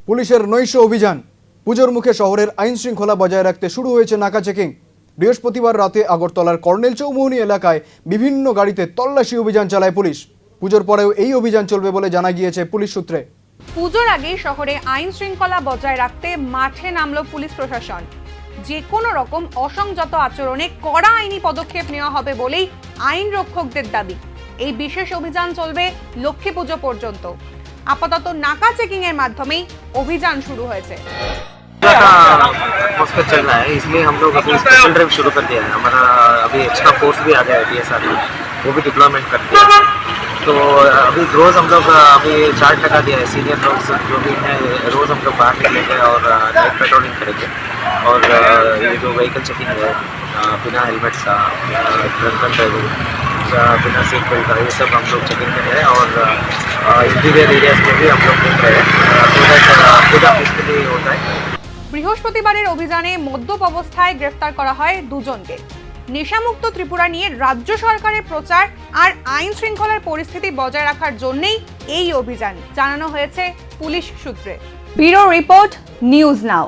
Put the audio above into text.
পুলিশের নৈশ অভিযান। পুজোর মুখে শহরের আইন শৃঙ্খলা বজায় রাখতে শুরু হয়েছে নাকা চেকিং। বৃহস্পতিবার রাতে আগরতলার কর্নেল চৌমুহনী এলাকায় বিভিন্ন গাড়িতে তল্লাশি অভিযান চালায় পুলিশ। পুজোর পরেও এই অভিযান চলবে বলে জানা গিয়েছে পুলিশ সূত্রে। পুজোর আগে শহরে আইন শৃঙ্খলা বজায় রাখতে মাঠে নামলো পুলিশ প্রশাসন। যে কোনো রকম অসংযত আচরণে কড়া আইনি পদক্ষেপ নেওয়া হবে বলেই আইন রক্ষকদের দাবি। এই বিশেষ অভিযান চলবে লক্ষ্মী পুজো পর্যন্ত। আপাতত নাকা চেকিং এর মাধ্যমেই অভিযান শুরু হয়েছে। चल रहा है, इसलिए हम लोग अभी स्पेशल ड्राइव शुरू कर दिया है। हमारा अभी एक्स्ट्रा फोर्स भी आ गया है DSR में, वो भी डिप्लॉयमेंट कर दिया है। तो अभी रोज़ हम लोग अभी चार्ज लगा दिया है। सीनियर लोग जो भी हैं रोज़ हम लोग बाहर निकलेंगे और नाइट पेट्रोलिंग करेंगे। और ये जो व्हीकल चेकिंग है बिना हेलमेट का, ड्रंकन ड्राइविंग, बिना सीट बेल्ट का, ये सब हम लोग चेकिंग कर रहे हैं। और इंटीरियर एरियाज में भी हम लोग घूम रहे हैं पूजा पीसफुली होता है। বৃহস্পতিবারের অভিযানে মদ্যপ অবস্থায় গ্রেফতার করা হয় দুজনকে। নেশামুক্ত ত্রিপুরা নিয়ে রাজ্য সরকারের প্রচার আর আইন শৃঙ্খলার পরিস্থিতি বজায় রাখার জন্যই এই অভিযান জানানো হয়েছে পুলিশ সূত্রে। Bureau report, news now.